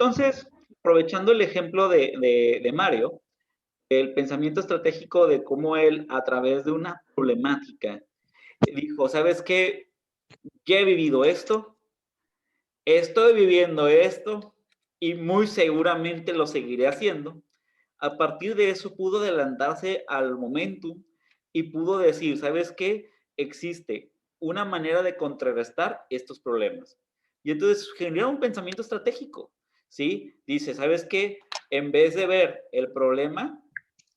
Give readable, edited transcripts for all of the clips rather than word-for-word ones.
Entonces, aprovechando el ejemplo de Mario, el pensamiento estratégico de cómo él, a través de una problemática, dijo, ¿sabes qué? Ya he vivido esto, estoy viviendo esto y muy seguramente lo seguiré haciendo. A partir de eso pudo adelantarse al momentum y pudo decir, ¿sabes qué? Existe una manera de contrarrestar estos problemas. Y entonces genera un pensamiento estratégico, ¿sí? Dice, ¿sabes qué? En vez de ver el problema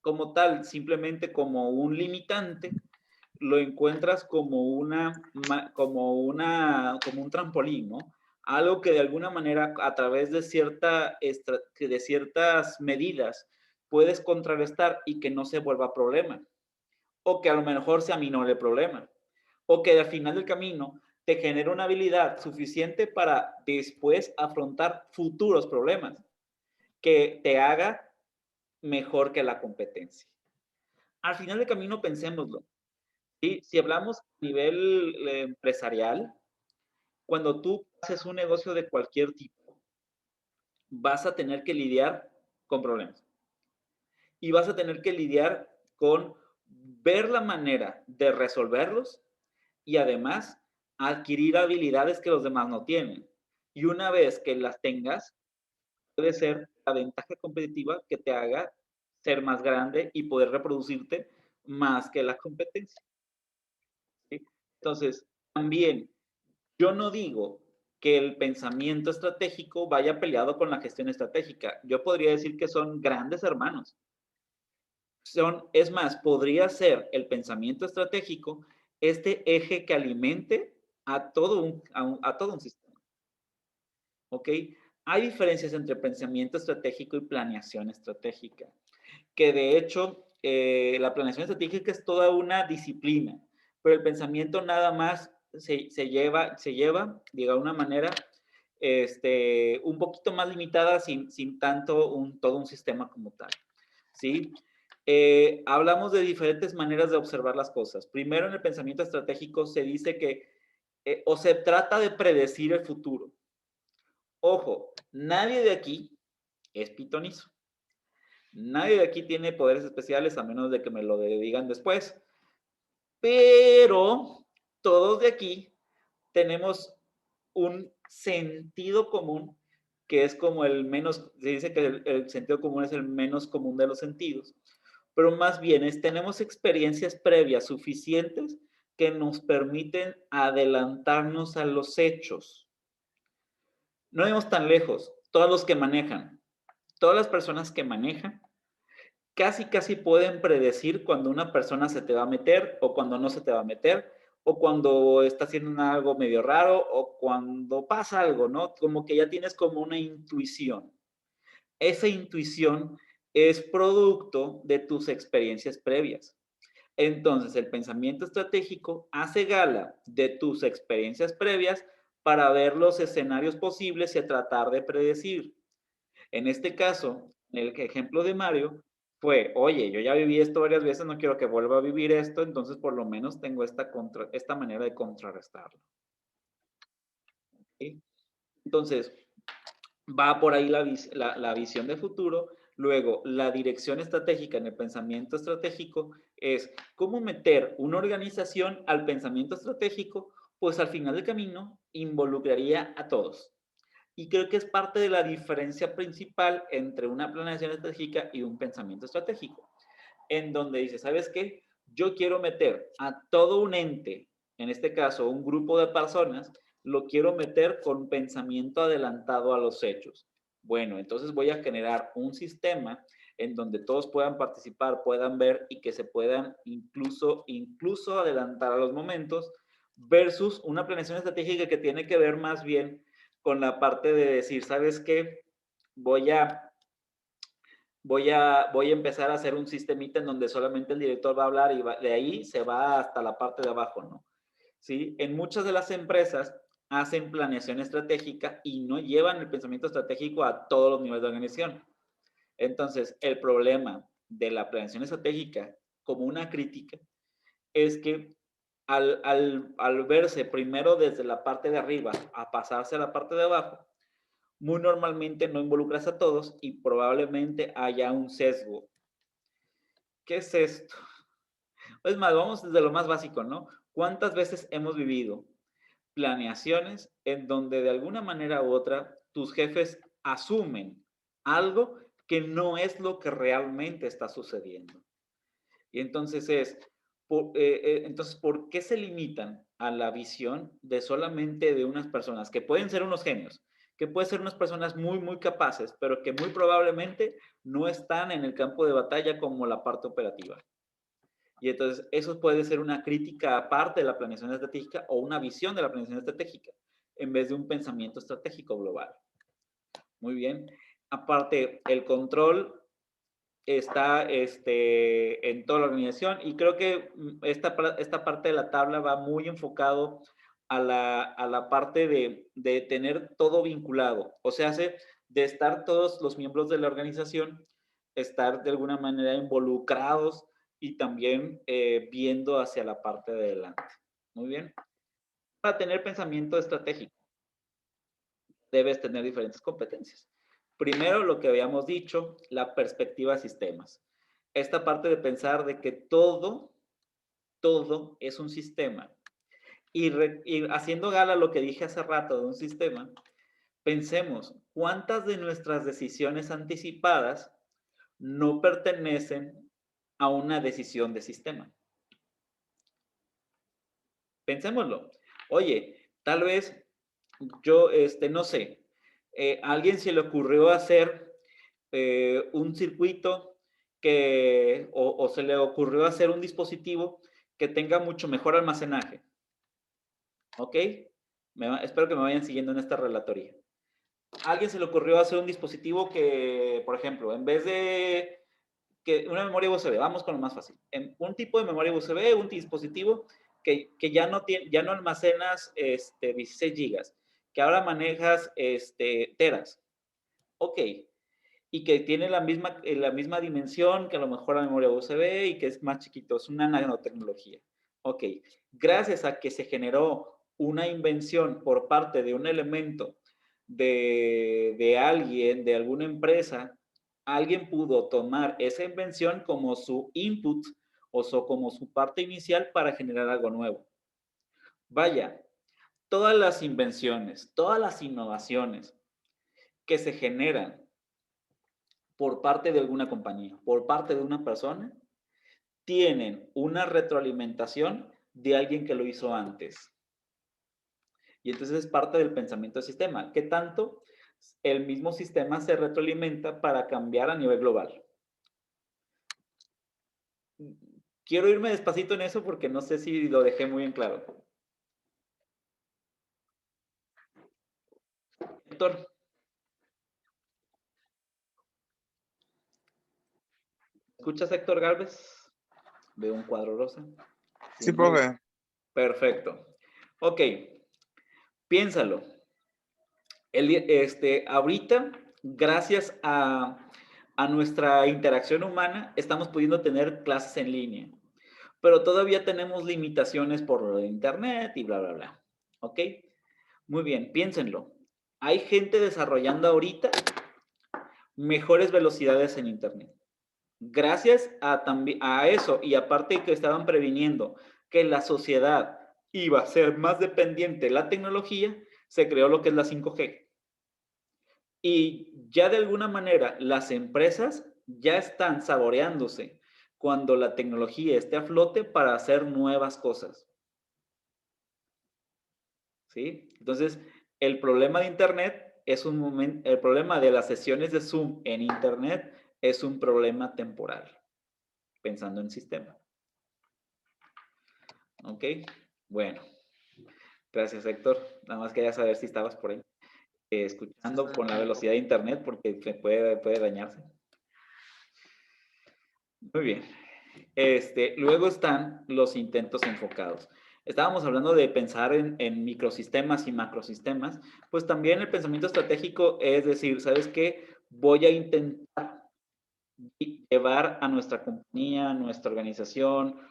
como tal, simplemente como un limitante, lo encuentras como un trampolín, ¿no? Algo que de alguna manera, a través de de ciertas medidas, puedes contrarrestar y que no se vuelva problema. O que a lo mejor se aminore el problema. O que al final del camino te genere una habilidad suficiente para después afrontar futuros problemas que te haga mejor que la competencia. Al final del camino, pensémoslo. ¿Sí? Si hablamos a nivel empresarial, cuando tú haces un negocio de cualquier tipo, vas a tener que lidiar con problemas. Y vas a tener que lidiar con ver la manera de resolverlos y además adquirir habilidades que los demás no tienen. Y una vez que las tengas, puede ser la ventaja competitiva que te haga ser más grande y poder reproducirte más que la competencia. ¿Sí? Entonces, también yo no digo que el pensamiento estratégico vaya peleado con la gestión estratégica. Yo podría decir que son grandes hermanos. Es más, podría ser el pensamiento estratégico este eje que alimente a todo un sistema. ¿Ok? Hay diferencias entre pensamiento estratégico y planeación estratégica, que de hecho la planeación estratégica es toda una disciplina, pero el pensamiento nada más se lleva de alguna manera, un poquito más limitada sin tanto todo un sistema como tal. ¿Sí? Hablamos de diferentes maneras de observar las cosas. Primero, en el pensamiento estratégico se dice que o se trata de predecir el futuro. Ojo, nadie de aquí es pitonizo. Nadie de aquí tiene poderes especiales a menos de que me lo digan después. Pero todos de aquí tenemos un sentido común que es como el menos, se dice que el sentido común es el menos común de los sentidos, pero más bien tenemos experiencias previas suficientes que nos permiten adelantarnos a los hechos. No vamos tan lejos, todos los que manejan, todas las personas que manejan, casi pueden predecir cuando una persona se te va a meter o cuando no se te va a meter, o cuando está haciendo algo medio raro o cuando pasa algo, ¿no? Como que ya tienes como una intuición. Esa intuición es producto de tus experiencias previas. Entonces, el pensamiento estratégico hace gala de tus experiencias previas para ver los escenarios posibles y a tratar de predecir. En este caso, el ejemplo de Mario fue, oye, yo ya viví esto varias veces, no quiero que vuelva a vivir esto, entonces por lo menos tengo esta manera de contrarrestarlo. ¿Sí? Entonces, va por ahí la visión de futuro. Luego, la dirección estratégica en el pensamiento estratégico es cómo meter una organización al pensamiento estratégico, pues al final del camino involucraría a todos. Y creo que es parte de la diferencia principal entre una planeación estratégica y un pensamiento estratégico, en donde dice, ¿sabes qué? Yo quiero meter a todo un ente, en este caso un grupo de personas, lo quiero meter con pensamiento adelantado a los hechos. Bueno, entonces voy a generar un sistema en donde todos puedan participar, puedan ver y que se puedan incluso adelantar a los momentos versus una planeación estratégica que tiene que ver más bien con la parte de decir, ¿sabes qué? Voy a voy a empezar a hacer un sistemita en donde solamente el director va a hablar y de ahí se va hasta la parte de abajo, ¿no? ¿Sí? En muchas de las empresas hacen planeación estratégica y no llevan el pensamiento estratégico a todos los niveles de organización. Entonces, el problema de la planeación estratégica como una crítica es que al verse primero desde la parte de arriba a pasarse a la parte de abajo, muy normalmente no involucras a todos y probablemente haya un sesgo. ¿Qué es esto? Es más, vamos desde lo más básico, ¿no? ¿Cuántas veces hemos vivido planeaciones en donde de alguna manera u otra tus jefes asumen algo que no es lo que realmente está sucediendo? Y entonces entonces, ¿por qué se limitan a la visión de solamente de unas personas que pueden ser unos genios, que pueden ser unas personas muy, muy capaces, pero que muy probablemente no están en el campo de batalla como la parte operativa? Y entonces eso puede ser una crítica aparte de la planeación estratégica o una visión de la planeación estratégica en vez de un pensamiento estratégico global. Muy bien. Aparte, el control está en toda la organización y creo que esta parte de la tabla va muy enfocado a la parte de tener todo vinculado. O sea, de estar todos los miembros de la organización, estar de alguna manera involucrados y también viendo hacia la parte de adelante. Muy bien. Para tener pensamiento estratégico, debes tener diferentes competencias. Primero, lo que habíamos dicho, la perspectiva de sistemas. Esta parte de pensar de que todo es un sistema. Y haciendo gala a lo que dije hace rato de un sistema, pensemos cuántas de nuestras decisiones anticipadas no pertenecen a una decisión de sistema. Pensémoslo. Oye, tal vez yo, no sé, a alguien se le ocurrió hacer un circuito o se le ocurrió hacer un dispositivo que tenga mucho mejor almacenaje. ¿Ok? Espero que me vayan siguiendo en esta relatoría. A alguien se le ocurrió hacer un dispositivo que, por ejemplo, en vez de que una memoria USB, vamos con lo más fácil. Un tipo de memoria USB, un dispositivo que ya no almacenas 16 gigas, que ahora manejas teras. Ok, y que tiene la misma dimensión que a lo mejor la memoria USB y que es más chiquito, es una nanotecnología. Ok, gracias a que se generó una invención por parte de un elemento de alguien, de alguna empresa, alguien pudo tomar esa invención como su input como su parte inicial para generar algo nuevo. Vaya, todas las invenciones, todas las innovaciones que se generan por parte de alguna compañía, por parte de una persona, tienen una retroalimentación de alguien que lo hizo antes. Y entonces es parte del pensamiento del sistema. ¿Qué tanto el mismo sistema se retroalimenta para cambiar a nivel global? Quiero irme despacito en eso porque no sé si lo dejé muy en claro. Héctor, ¿escuchas Héctor Galvez? Veo un cuadro rosa. Sí, profe. Perfecto. Ok, piénsalo. Ahorita, gracias a nuestra interacción humana, estamos pudiendo tener clases en línea, pero todavía tenemos limitaciones por internet y bla, bla, bla. ¿Ok? Muy bien, piénsenlo. Hay gente desarrollando ahorita mejores velocidades en internet. Gracias a eso, y aparte que estaban previniendo que la sociedad iba a ser más dependiente de la tecnología, se creó lo que es la 5G. Y ya de alguna manera las empresas ya están saboreándose cuando la tecnología esté a flote para hacer nuevas cosas. ¿Sí? Entonces, el problema de Internet es el problema de las sesiones de Zoom en Internet es un problema temporal, pensando en sistema. ¿Ok? Bueno, gracias Héctor. Nada más quería saber si estabas por ahí escuchando con la velocidad de Internet porque puede dañarse. Muy bien. Luego están los intentos enfocados. Estábamos hablando de pensar en microsistemas y macrosistemas, pues también el pensamiento estratégico es decir, ¿sabes qué? Voy a intentar llevar a nuestra compañía, a nuestra organización,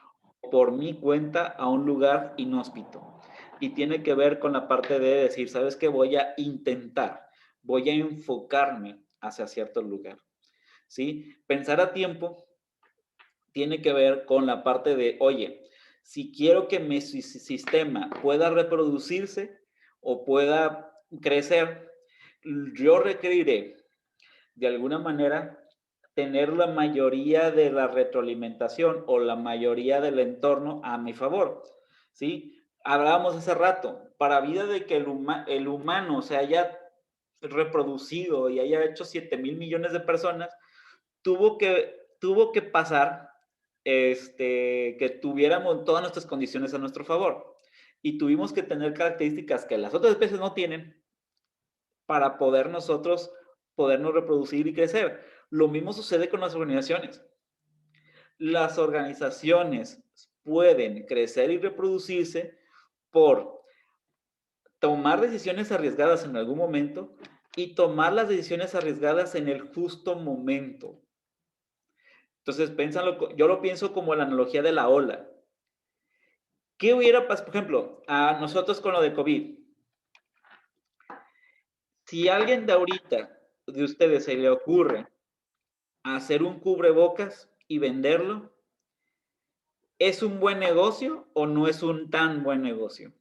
por mi cuenta, a un lugar inhóspito. Y tiene que ver con la parte de decir, ¿sabes qué? Voy a intentar. voy a enfocarme hacia cierto lugar, ¿sí? Pensar a tiempo tiene que ver con la parte de, oye, si quiero que mi sistema pueda reproducirse o pueda crecer, yo requeriré de alguna manera tener la mayoría de la retroalimentación o la mayoría del entorno a mi favor, ¿sí? Hablábamos hace rato, para vida de que el humano se haya reproducido y haya hecho 7,000 millones de personas, tuvo que pasar que tuviéramos todas nuestras condiciones a nuestro favor. Y tuvimos que tener características que las otras especies no tienen para poder nosotros podernos reproducir y crecer. Lo mismo sucede con las organizaciones. Las organizaciones pueden crecer y reproducirse por tomar decisiones arriesgadas en algún momento y tomar las decisiones arriesgadas en el justo momento. Entonces, yo lo pienso como la analogía de la ola. ¿Qué hubiera pasado, por ejemplo, a nosotros con lo de COVID? Si a alguien de ahorita, de ustedes, se le ocurre hacer un cubrebocas y venderlo, ¿es un buen negocio o no es un tan buen negocio?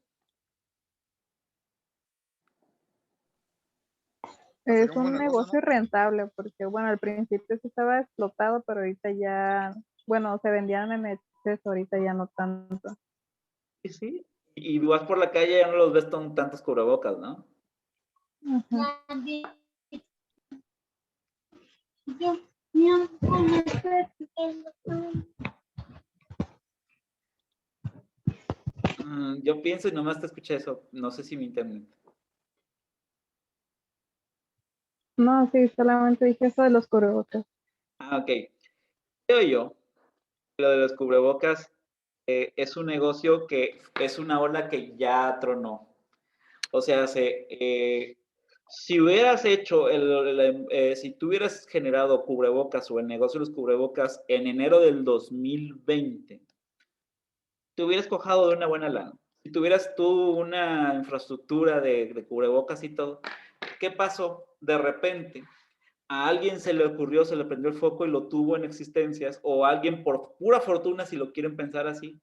Sería Es un buen un negocio, negocio ¿no? rentable porque, bueno, al principio sí estaba explotado, pero ahorita ya, bueno, se vendían en exceso, ahorita ya no tanto. Sí, sí. Y vas por la calle y ya no los ves tantos cubrebocas, ¿no? Ujú. Yo pienso y nomás te escuché eso. No sé si mi internet. No, sí, solamente dije eso de los cubrebocas. Ok. Creo yo que lo de los cubrebocas es un negocio que es una ola que ya tronó. O sea, si hubieras hecho, si tú hubieras generado cubrebocas o el negocio de los cubrebocas en enero del 2020, te hubieras cojado de una buena lana. Si tuvieras tú una infraestructura de cubrebocas y todo, ¿qué pasó? De repente, a alguien se le ocurrió, se le prendió el foco y lo tuvo en existencias, o alguien por pura fortuna, si lo quieren pensar así,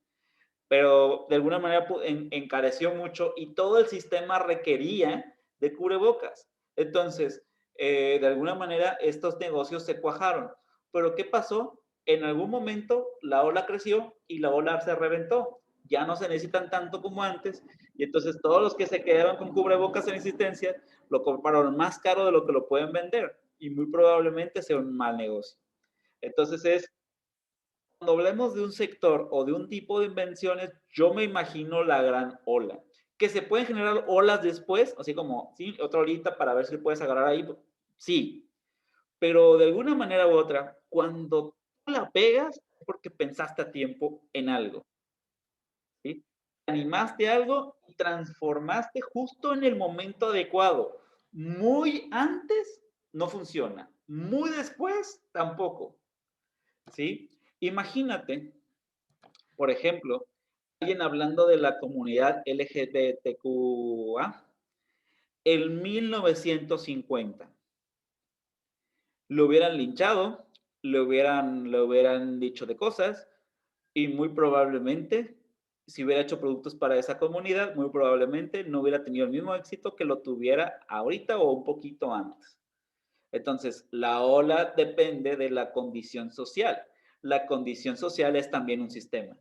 pero de alguna manera encareció mucho y todo el sistema requería de cubrebocas. Entonces, de alguna manera, estos negocios se cuajaron. Pero ¿qué pasó? En algún momento la ola creció y la ola se reventó. Ya no se necesitan tanto como antes y entonces todos los que se quedaron con cubrebocas en existencia lo compraron más caro de lo que lo pueden vender y muy probablemente sea un mal negocio. Entonces cuando hablemos de un sector o de un tipo de invenciones, yo me imagino la gran ola. Que se pueden generar olas después, así como, sí, otra horita para ver si puedes agarrar ahí. Sí, pero de alguna manera u otra, cuando tú la pegas, es porque pensaste a tiempo en algo. ¿Sí? Animaste algo y transformaste justo en el momento adecuado. Muy antes no funciona, muy después tampoco. ¿Sí? Imagínate, por ejemplo, alguien hablando de la comunidad LGBTQA en 1950. Lo hubieran linchado, le hubieran dicho de cosas y muy probablemente, si hubiera hecho productos para esa comunidad, muy probablemente no hubiera tenido el mismo éxito que lo tuviera ahorita o un poquito antes. Entonces, la ola depende de la condición social. La condición social es también un sistema.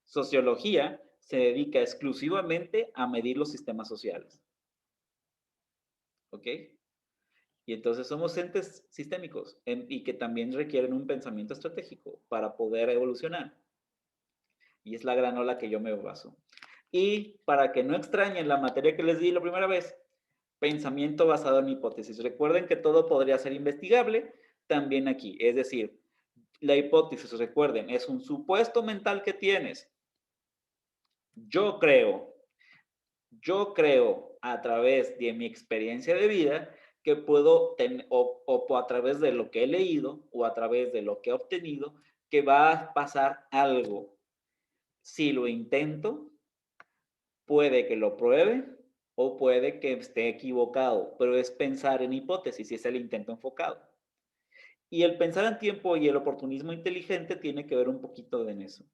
Sociología se dedica exclusivamente a medir los sistemas sociales. ¿Ok? Y entonces somos entes sistémicos y que también requieren un pensamiento estratégico para poder evolucionar. Y es la gran ola que yo me baso. Y para que no extrañen la materia que les di la primera vez, pensamiento basado en hipótesis. Recuerden que todo podría ser investigable también aquí. Es decir, la hipótesis, recuerden, es un supuesto mental que tienes. Yo creo a través de mi experiencia de vida que puedo tener, o a través de lo que he leído o a través de lo que he obtenido, que va a pasar algo. Si lo intento, puede que lo pruebe o puede que esté equivocado, pero es pensar en hipótesis y es el intento enfocado. Y el pensar en tiempo y el oportunismo inteligente tiene que ver un poquito en eso.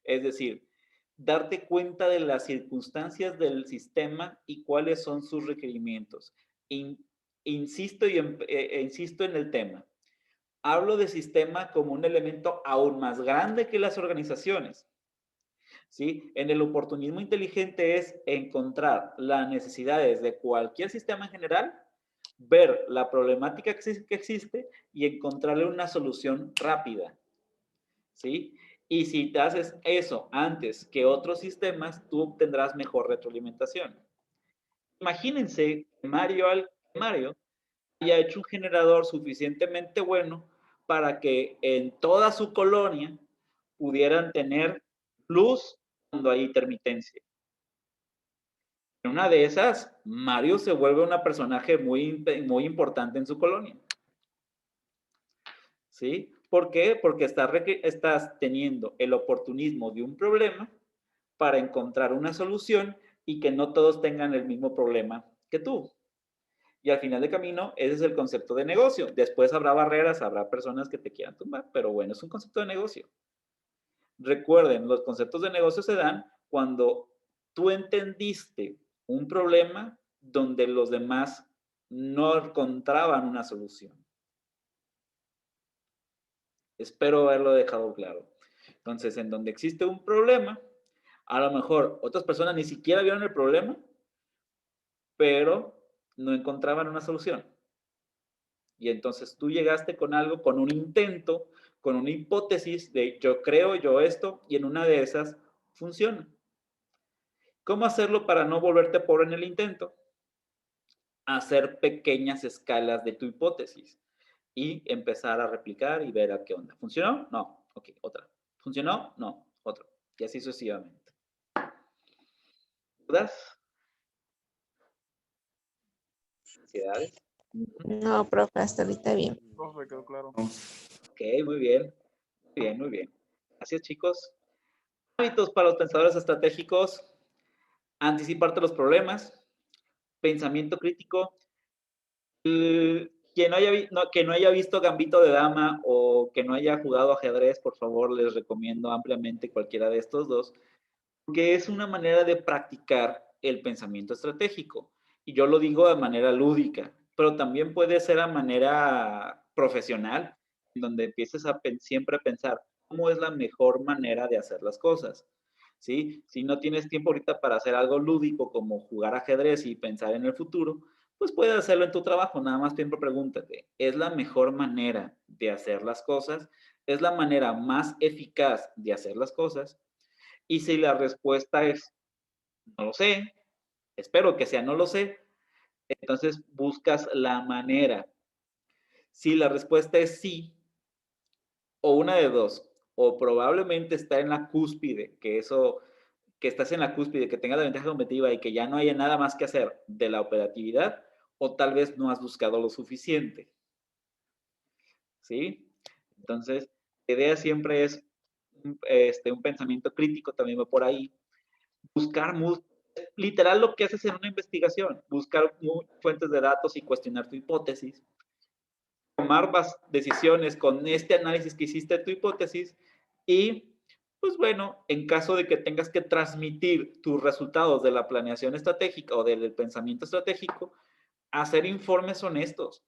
Es decir, darte cuenta de las circunstancias del sistema y cuáles son sus requerimientos. Insisto, insisto en el tema. Hablo de sistema como un elemento aún más grande que las organizaciones. ¿Sí? En el oportunismo inteligente es encontrar las necesidades de cualquier sistema en general, ver la problemática que existe y encontrarle una solución rápida. ¿Sí? Y si te haces eso antes que otros sistemas, tú obtendrás mejor retroalimentación. Imagínense que Mario haya hecho un generador suficientemente bueno para que en toda su colonia pudieran tener luz cuando hay intermitencia. En una de esas, Mario se vuelve un personaje muy importante en su colonia. ¿Sí? ¿Por qué? Porque estás teniendo el oportunismo de un problema para encontrar una solución y que no todos tengan el mismo problema que tú. Y al final de camino, ese es el concepto de negocio. Después habrá barreras, habrá personas que te quieran tumbar, pero bueno, es un concepto de negocio. Recuerden, los conceptos de negocio se dan cuando tú entendiste un problema donde los demás no encontraban una solución. Espero haberlo dejado claro. Entonces, en donde existe un problema, a lo mejor otras personas ni siquiera vieron el problema, pero no encontraban una solución. Y entonces tú llegaste con algo, con un intento, con una hipótesis de yo creo, yo esto, y en una de esas funciona. ¿Cómo hacerlo para no volverte pobre en el intento? Hacer pequeñas escalas de tu hipótesis y empezar a replicar y ver a qué onda. ¿Funcionó? No. Ok, otra. ¿Funcionó? No. Otro. Y así sucesivamente. ¿Dudas? ¿Ansiedades? No, profe, hasta ahorita bien. Profe, quedó claro. Ok, muy bien. Muy bien, muy bien. Gracias, chicos. Hábitos para los pensadores estratégicos. Anticiparte los problemas. Pensamiento crítico. Que no haya visto Gambito de Dama o que no haya jugado ajedrez, por favor, les recomiendo ampliamente cualquiera de estos dos, porque es una manera de practicar el pensamiento estratégico. Y yo lo digo de manera lúdica, pero también puede ser a manera profesional, en donde empieces siempre a pensar cómo es la mejor manera de hacer las cosas. ¿Sí? Si no tienes tiempo ahorita para hacer algo lúdico como jugar ajedrez y pensar en el futuro, pues puedes hacerlo en tu trabajo, nada más siempre pregúntate, ¿es la mejor manera de hacer las cosas? ¿Es la manera más eficaz de hacer las cosas? Y si la respuesta es no lo sé, espero que sea no lo sé, entonces buscas la manera. Si la respuesta es sí, o una de dos, o probablemente está en la cúspide, que estás en la cúspide, que tengas la ventaja competitiva y que ya no haya nada más que hacer de la operatividad, o tal vez no has buscado lo suficiente. ¿Sí? Entonces, la idea siempre es un pensamiento crítico, también va por ahí. Buscar, literal lo que haces en una investigación, buscar fuentes de datos y cuestionar tu hipótesis. Tomar decisiones con este análisis que hiciste de tu hipótesis y, pues bueno, en caso de que tengas que transmitir tus resultados de la planeación estratégica o del pensamiento estratégico, hacer informes honestos,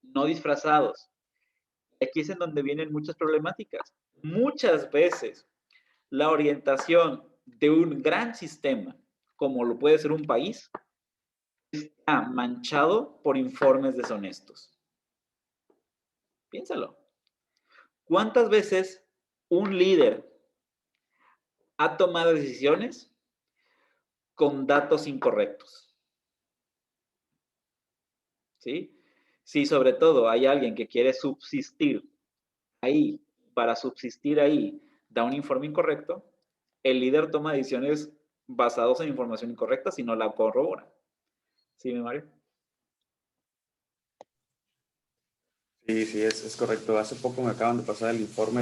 no disfrazados. Aquí es en donde vienen muchas problemáticas. Muchas veces la orientación de un gran sistema, como lo puede ser un país, está manchado por informes deshonestos. Piénsalo. ¿Cuántas veces un líder ha tomado decisiones con datos incorrectos? ¿Sí? Si sobre todo hay alguien que quiere subsistir ahí, para subsistir ahí, da un informe incorrecto, el líder toma decisiones basadas en información incorrecta si no la corrobora. ¿Sí, Mario? Sí, es correcto. Hace poco me acaban de pasar el informe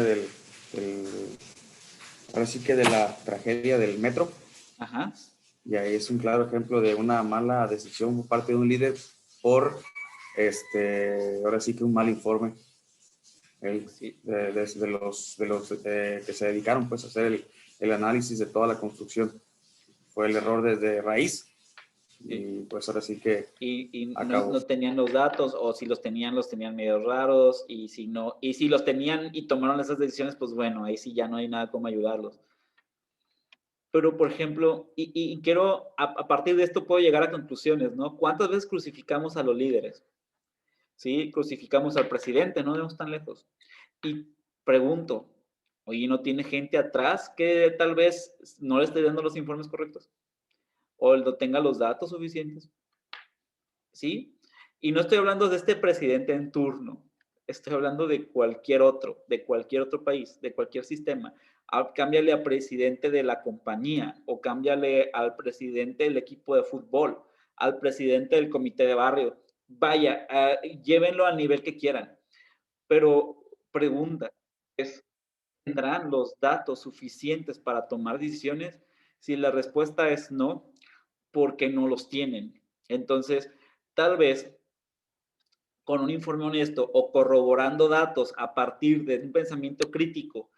ahora sí que de la tragedia del metro. Ajá. Y ahí es un claro ejemplo de una mala decisión por parte de un líder por, ahora sí que un mal informe Sí. de los que se dedicaron pues a hacer el análisis de toda la construcción. Fue el error desde raíz y pues ahora sí que Y no, acabó. no tenían los datos, o si los tenían medio raros, y si no, y si los tenían y tomaron esas decisiones, pues bueno, ahí sí ya no hay nada como ayudarlos. Pero, por ejemplo, y quiero, a partir de esto puedo llegar a conclusiones, ¿no? ¿Cuántas veces crucificamos a los líderes? ¿Sí? Crucificamos al presidente, no vemos tan lejos. Y pregunto, oye, ¿no tiene gente atrás que tal vez no le esté dando los informes correctos? ¿O no tenga los datos suficientes? ¿Sí? Y no estoy hablando de este presidente en turno, estoy hablando de cualquier otro país, de cualquier sistema. Cámbiale a presidente de la compañía, o cámbiale al presidente del equipo de fútbol, al presidente del comité de barrio. Vaya, llévenlo al nivel que quieran. Pero pregunta, ¿tendrán los datos suficientes para tomar decisiones? Si la respuesta es no, porque no los tienen. Entonces, tal vez con un informe honesto o corroborando datos a partir de un pensamiento crítico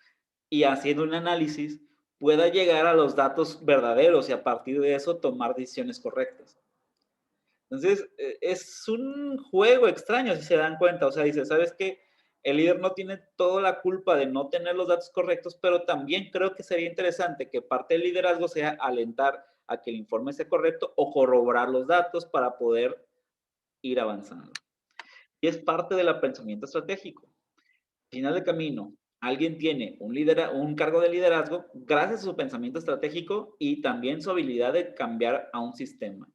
y haciendo un análisis, pueda llegar a los datos verdaderos y a partir de eso tomar decisiones correctas. Entonces, es un juego extraño si se dan cuenta. O sea, dice, ¿sabes qué? El líder no tiene toda la culpa de no tener los datos correctos, pero también creo que sería interesante que parte del liderazgo sea alentar a que el informe sea correcto o corroborar los datos para poder ir avanzando. Y es parte del pensamiento estratégico. Al final del camino, alguien tiene un cargo de liderazgo gracias a su pensamiento estratégico y también su habilidad de cambiar a un sistema.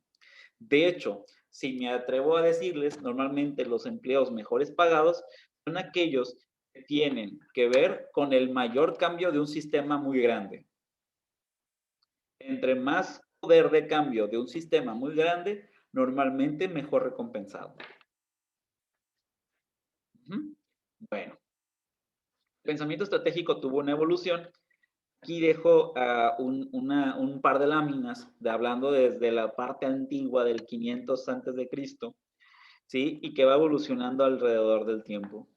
De hecho, si me atrevo a decirles, normalmente los empleos mejores pagados son aquellos que tienen que ver con el mayor cambio de un sistema muy grande. Entre más poder de cambio de un sistema muy grande, normalmente mejor recompensado. Bueno, el pensamiento estratégico tuvo una evolución. Aquí dejo un par de láminas hablando desde la parte antigua del 500 antes de Cristo, ¿sí? Y que va evolucionando alrededor del tiempo.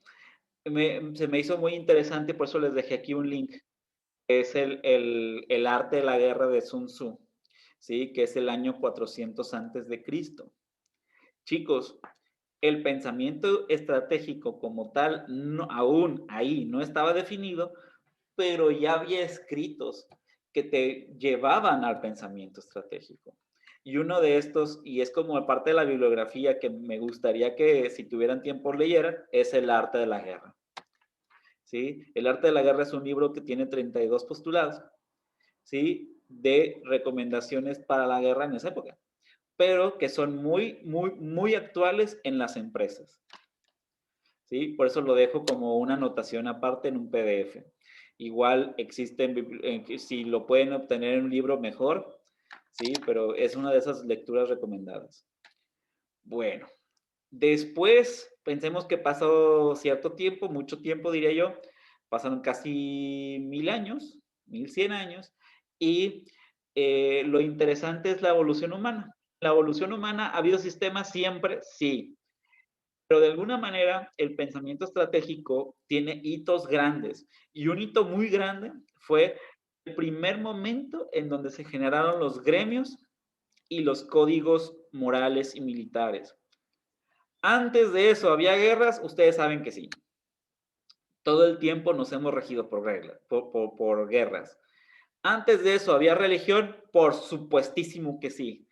Se me hizo muy interesante, por eso les dejé aquí un link, que es el arte de la guerra de Sun Tzu, ¿sí? Que es el año 400 antes de Cristo. Chicos, el pensamiento estratégico como tal, no, aún ahí no estaba definido, pero ya había escritos que te llevaban al pensamiento estratégico. Y uno de estos, y es como parte de la bibliografía que me gustaría que si tuvieran tiempo leyeran, es El arte de la guerra. ¿Sí? El arte de la guerra es un libro que tiene 32 postulados, ¿sí? De recomendaciones para la guerra en esa época, pero que son muy actuales en las empresas. ¿Sí? Por eso lo dejo como una anotación aparte en un PDF. Igual existen, si lo pueden obtener en un libro mejor, ¿sí? Pero es una de esas lecturas recomendadas. Bueno, después pensemos que pasó cierto tiempo, mucho tiempo diría yo, pasaron casi 1000 años, 1100 años, y lo interesante es la evolución humana. ¿La evolución humana ha habido sistemas siempre? Sí. Pero de alguna manera el pensamiento estratégico tiene hitos grandes y un hito muy grande fue el primer momento en donde se generaron los gremios y los códigos morales y militares. Antes de eso, ¿había guerras? Ustedes saben que sí. Todo el tiempo nos hemos regido por reglas, por guerras. Antes de eso, ¿había religión? Por supuestísimo que sí.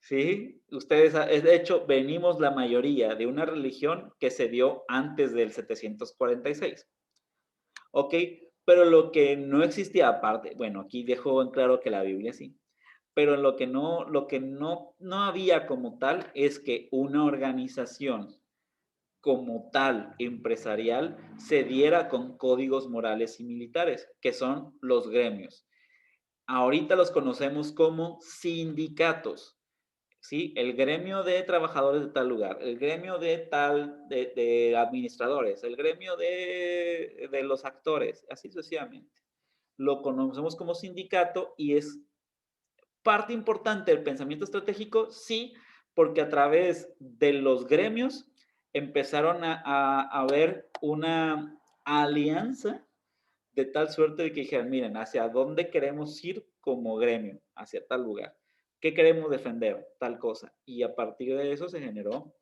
¿Sí? Ustedes, de hecho, venimos la mayoría de una religión que se dio antes del 746. ¿Ok? Pero lo que no existía aparte, bueno, aquí dejo en claro que la Biblia sí, pero lo que no había como tal es que una organización como tal empresarial se diera con códigos morales y militares, que son los gremios. Ahorita los conocemos como sindicatos. ¿Sí? El gremio de trabajadores de tal lugar, el gremio de administradores, el gremio de los actores, así sucesivamente. Lo conocemos como sindicato y es parte importante del pensamiento estratégico? Sí, porque a través de los gremios empezaron a ver una alianza de tal suerte de que dijeran, miren, ¿hacia dónde queremos ir como gremio? Hacia tal lugar. ¿Qué queremos defender? Tal cosa. Y a partir de eso se generó,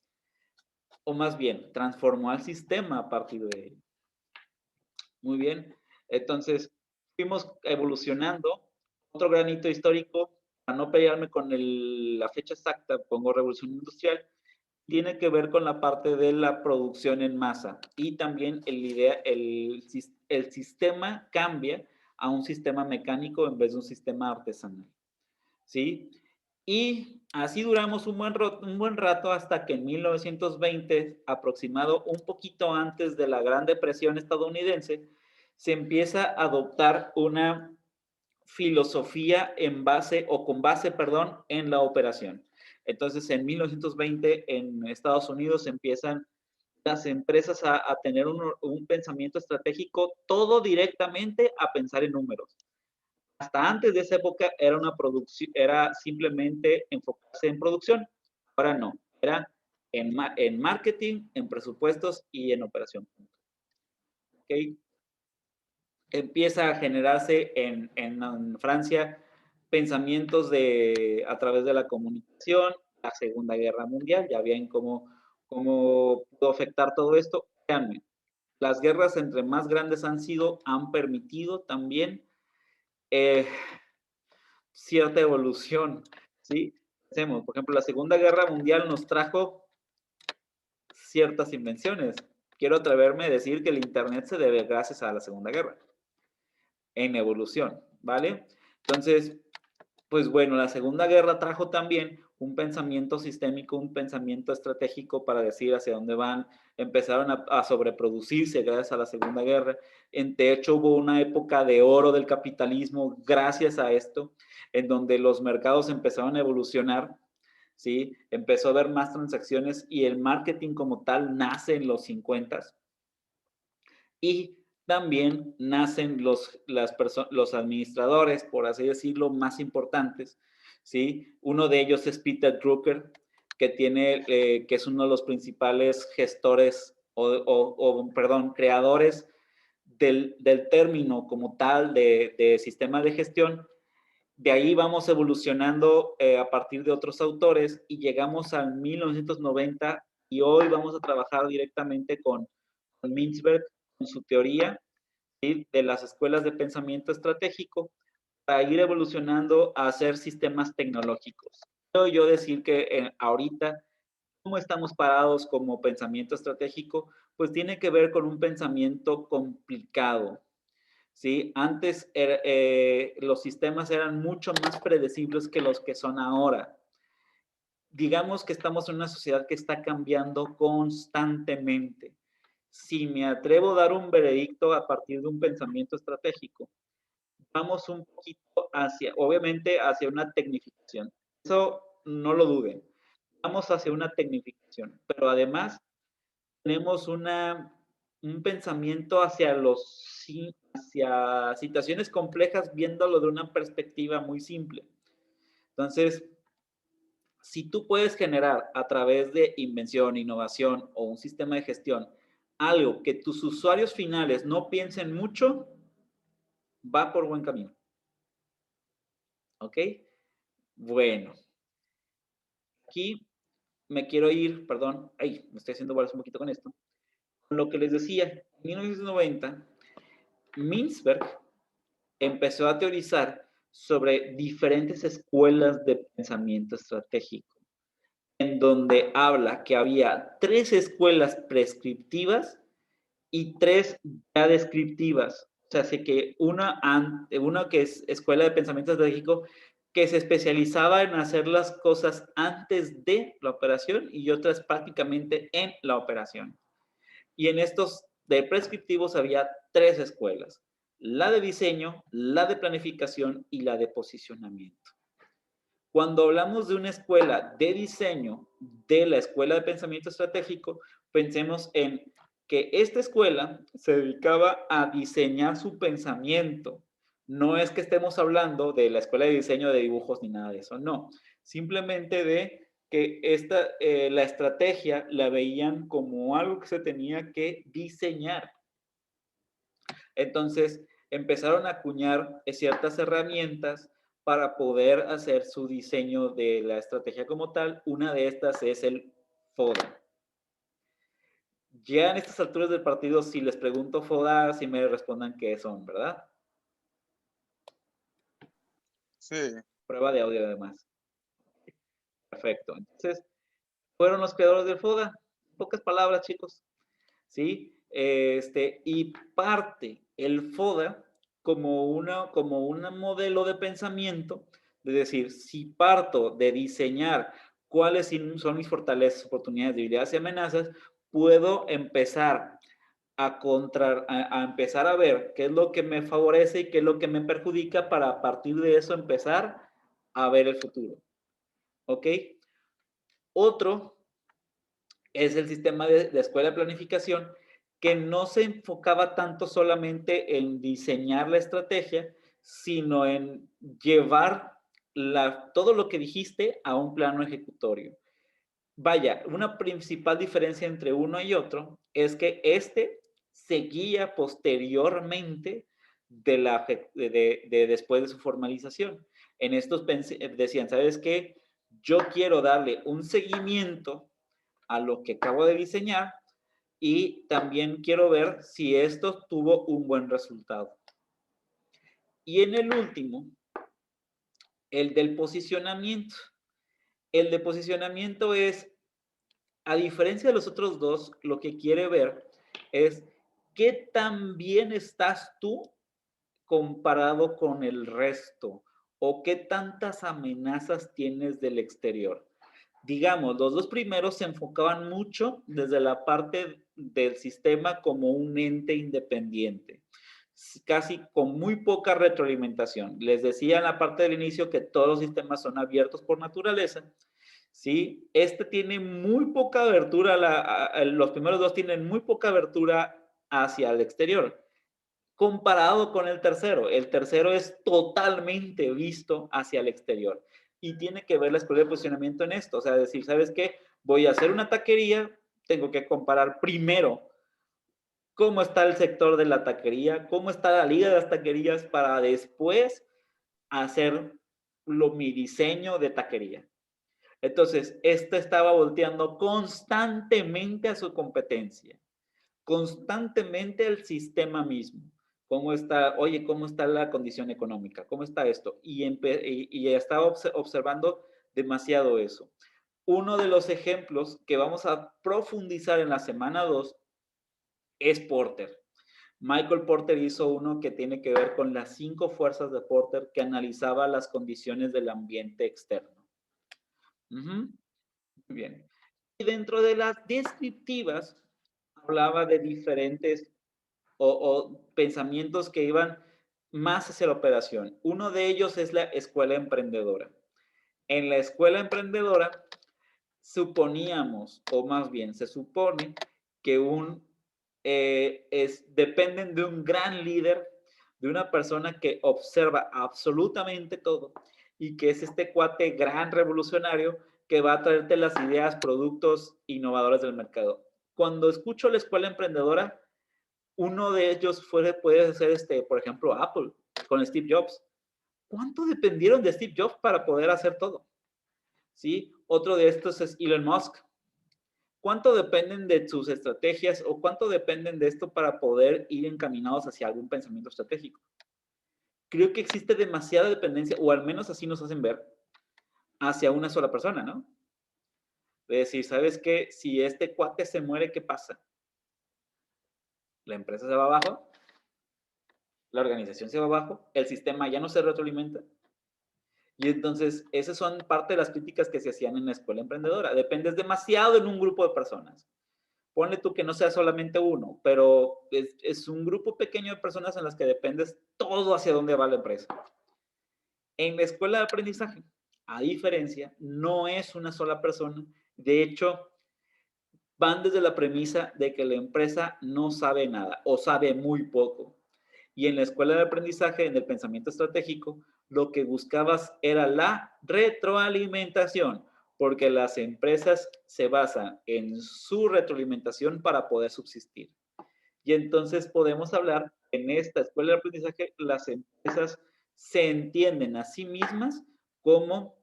o más bien, transformó al sistema a partir de ello. Muy bien. Entonces, fuimos evolucionando. Otro granito histórico, para no pelearme con la fecha exacta, pongo Revolución Industrial, tiene que ver con la parte de la producción en masa y también el sistema cambia a un sistema mecánico en vez de un sistema artesanal. ¿Sí? Y así duramos un buen rato hasta que en 1920, aproximado un poquito antes de la Gran Depresión estadounidense, se empieza a adoptar una filosofía en base, o con base, perdón, en la operación. Entonces, en 1920, en Estados Unidos, empiezan las empresas a tener un pensamiento estratégico, todo directamente a pensar en números. Hasta antes de esa época era una producción, era simplemente enfocarse en producción. Ahora no, era en marketing, en presupuestos y en operación. ¿Okay? Empieza a generarse en Francia pensamientos a través de la comunicación, la Segunda Guerra Mundial, ya ven cómo pudo afectar todo esto. Créanme, las guerras entre más grandes han permitido también cierta evolución, ¿sí? Hacemos, por ejemplo, la Segunda Guerra Mundial nos trajo ciertas invenciones. Quiero atreverme a decir que el Internet se debe gracias a la Segunda Guerra, en evolución, ¿vale? Entonces, pues bueno, la Segunda Guerra trajo también un pensamiento sistémico, un pensamiento estratégico para decir hacia dónde van. Empezaron a sobreproducirse gracias a la Segunda Guerra. De hecho, hubo una época de oro del capitalismo gracias a esto, en donde los mercados empezaron a evolucionar, ¿sí? Empezó a haber más transacciones y el marketing como tal nace en los 50s. Y también nacen los administradores, por así decirlo, más importantes, ¿sí? Uno de ellos es Peter Drucker, que es uno de los principales gestores perdón, creadores del término como tal de sistema de gestión. De ahí vamos evolucionando a partir de otros autores y llegamos al 1990 y hoy vamos a trabajar directamente con Mintzberg, con su teoría, ¿sí?, de las escuelas de pensamiento estratégico para ir evolucionando a hacer sistemas tecnológicos. Quiero yo decir que ahorita, ¿cómo estamos parados como pensamiento estratégico? Pues tiene que ver con un pensamiento complicado, ¿sí? Antes los sistemas eran mucho más predecibles que los que son ahora. Digamos que estamos en una sociedad que está cambiando constantemente. Si me atrevo a dar un veredicto a partir de un pensamiento estratégico, vamos un poquito obviamente, hacia una tecnificación. Eso no lo duden. Vamos hacia una tecnificación, pero además tenemos un pensamiento hacia situaciones complejas viéndolo de una perspectiva muy simple. Entonces, si tú puedes generar a través de invención, innovación o un sistema de gestión algo que tus usuarios finales no piensen mucho, va por buen camino. ¿Ok? Bueno. Aquí me quiero ir, perdón, me estoy haciendo bolas un poquito con esto. Con lo que les decía, en 1990, Mintzberg empezó a teorizar sobre diferentes escuelas de pensamiento estratégico, en donde habla que había 3 escuelas prescriptivas y 3 ya descriptivas. O sea, así que una que es escuela de pensamiento estratégico, que se especializaba en hacer las cosas antes de la operación y otras prácticamente en la operación. Y en estos de prescriptivos había 3 escuelas: la de diseño, la de planificación y la de posicionamiento. Cuando hablamos de una escuela de diseño, de la escuela de pensamiento estratégico, pensemos en que esta escuela se dedicaba a diseñar su pensamiento, No es que estemos hablando de la escuela de diseño de dibujos ni nada de eso, no. Simplemente de que la estrategia la veían como algo que se tenía que diseñar. Entonces, empezaron a acuñar ciertas herramientas para poder hacer su diseño de la estrategia como tal. Una de estas es el FODA. Ya en estas alturas del partido, si les pregunto FODA, si me respondan qué son, ¿verdad? Sí. Prueba de audio además. Perfecto. Entonces, fueron los creadores del FODA. Pocas palabras, chicos. ¿Sí? Y parte el FODA como un modelo de pensamiento, de decir, si parto de diseñar cuáles son mis fortalezas, oportunidades, debilidades y amenazas, puedo empezar a empezar a ver qué es lo que me favorece y qué es lo que me perjudica para a partir de eso empezar a ver el futuro. ¿Ok? Otro es el sistema de escuela de planificación, que no se enfocaba tanto solamente en diseñar la estrategia, sino en llevar todo lo que dijiste a un plano ejecutorio. Vaya, una principal diferencia entre uno y otro es que seguía posteriormente después de su formalización. En estos decían, ¿sabes qué? Yo quiero darle un seguimiento a lo que acabo de diseñar y también quiero ver si esto tuvo un buen resultado. Y en el último, el del posicionamiento. El de posicionamiento es, a diferencia de los otros dos, lo que quiere ver es qué tan bien estás tú comparado con el resto o qué tantas amenazas tienes del exterior. Digamos, los dos primeros se enfocaban mucho desde la parte del sistema como un ente independiente, casi con muy poca retroalimentación. Les decía en la parte del inicio que todos los sistemas son abiertos por naturaleza, ¿sí? Tiene muy poca abertura, los primeros dos tienen muy poca abertura hacia el exterior, comparado con el tercero. El tercero es totalmente visto hacia el exterior. Y tiene que ver la escuela de posicionamiento en esto. O sea, decir, ¿sabes qué? Voy a hacer una taquería, tengo que comparar primero cómo está el sector de la taquería, cómo está la liga de las taquerías para después hacer mi diseño de taquería. Entonces, estaba volteando constantemente a su competencia, constantemente al sistema mismo. ¿Cómo está? Oye, ¿cómo está la condición económica? ¿Cómo está esto? Y estaba observando demasiado eso. Uno de los ejemplos que vamos a profundizar en la semana 2 es Porter. Michael Porter hizo uno que tiene que ver con las 5 fuerzas de Porter, que analizaba las condiciones del ambiente externo. Muy bien. Y dentro de las descriptivas, hablaba de diferentes o pensamientos que iban más hacia la operación. Uno de ellos es la escuela emprendedora. En la escuela emprendedora suponíamos, o más bien se supone, que dependen de un gran líder, de una persona que observa absolutamente todo y que es este cuate gran revolucionario que va a traerte las ideas, productos innovadores del mercado. Cuando escucho la escuela emprendedora, uno de ellos puede ser, por ejemplo, Apple, con Steve Jobs. ¿Cuánto dependieron de Steve Jobs para poder hacer todo? ¿Sí? Otro de estos es Elon Musk. ¿Cuánto dependen de sus estrategias o cuánto dependen de esto para poder ir encaminados hacia algún pensamiento estratégico? Creo que existe demasiada dependencia, o al menos así nos hacen ver, hacia una sola persona, ¿no? De decir, ¿sabes qué? Si este cuate se muere, ¿qué pasa? La empresa se va abajo, la organización se va abajo, el sistema ya no se retroalimenta. Y entonces, esas son parte de las críticas que se hacían en la escuela emprendedora. Dependes demasiado en un grupo de personas. Ponle tú que no sea solamente uno, pero es un grupo pequeño de personas en las que dependes todo hacia dónde va la empresa. En la escuela de aprendizaje, a diferencia, no es una sola persona. De hecho, van desde la premisa de que la empresa no sabe nada o sabe muy poco. Y en la escuela de aprendizaje, en el pensamiento estratégico, lo que buscabas era la retroalimentación, porque las empresas se basan en su retroalimentación para poder subsistir. Y entonces podemos hablar, en esta escuela de aprendizaje, las empresas se entienden a sí mismas como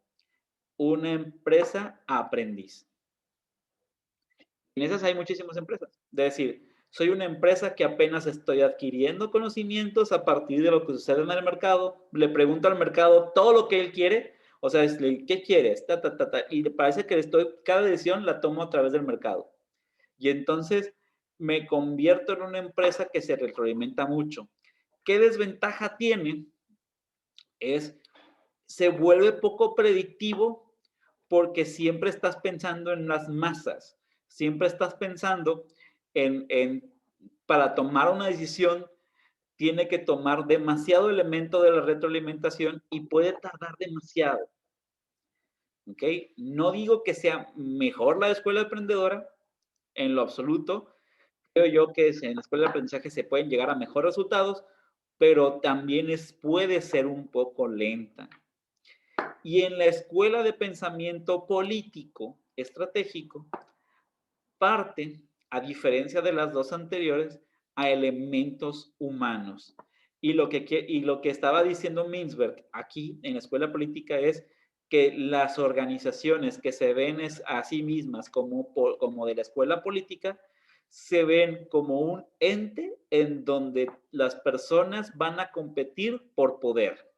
una empresa aprendiz. En esas hay muchísimas empresas. Es decir, soy una empresa que apenas estoy adquiriendo conocimientos a partir de lo que sucede en el mercado. Le pregunto al mercado todo lo que él quiere. O sea, ¿qué quieres? Y parece que cada decisión la tomo a través del mercado. Y entonces me convierto en una empresa que se retroalimenta mucho. ¿Qué desventaja tiene? Se vuelve poco predictivo porque siempre estás pensando en las masas, siempre estás pensando para tomar una decisión, tiene que tomar demasiado elemento de la retroalimentación y puede tardar demasiado. ¿Ok? No digo que sea mejor la escuela emprendedora, en lo absoluto. Creo yo que en la escuela de aprendizaje se pueden llegar a mejores resultados, pero también puede ser un poco lenta. Y en la escuela de pensamiento político estratégico, parte, a diferencia de las dos anteriores, a elementos humanos. Y lo que estaba diciendo Mintzberg aquí en la escuela política es que las organizaciones que se ven a sí mismas como de la escuela política, se ven como un ente en donde las personas van a competir por poder.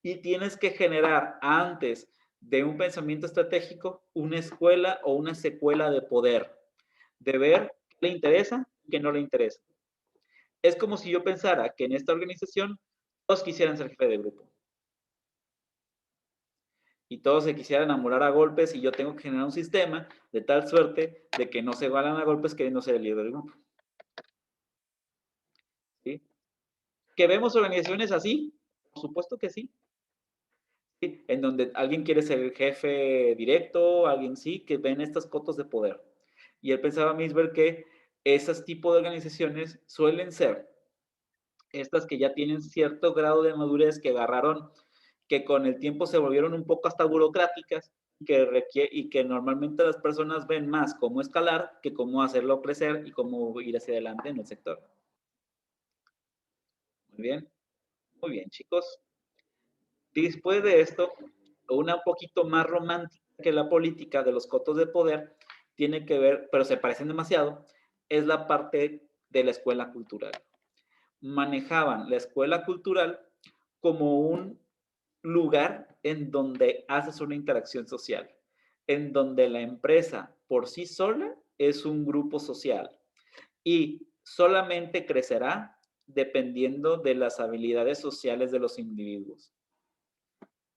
Y tienes que generar antes de un pensamiento estratégico una escuela o una secuela de poder, de ver qué le interesa y qué no le interesa. Es como si yo pensara que en esta organización todos quisieran ser jefe de grupo. Y todos se quisieran enamorar a golpes y yo tengo que generar un sistema de tal suerte de que no se vayan a golpes queriendo ser el líder del grupo. ¿Sí? ¿Que vemos organizaciones así? Por supuesto que sí. ¿Sí? En donde alguien quiere ser el jefe directo, alguien sí, que ven estas cotos de poder. Y él pensaba Misber que esos tipos de organizaciones suelen ser estas que ya tienen cierto grado de madurez, que agarraron, que con el tiempo se volvieron un poco hasta burocráticas, y que normalmente las personas ven más cómo escalar que cómo hacerlo crecer y cómo ir hacia adelante en el sector. Muy bien, chicos. Después de esto, una un poquito más romántica que la política de los cotos de poder, tiene que ver, pero se parecen demasiado, es la parte de la escuela cultural. Manejaban la escuela cultural como un lugar en donde haces una interacción social, en donde la empresa por sí sola es un grupo social y solamente crecerá dependiendo de las habilidades sociales de los individuos.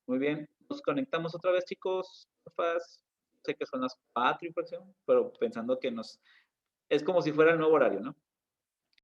Muy bien, nos conectamos otra vez, chicos. Porfas. Sé que son las 4 y fracción, pero pensando que es como si fuera el nuevo horario, ¿no?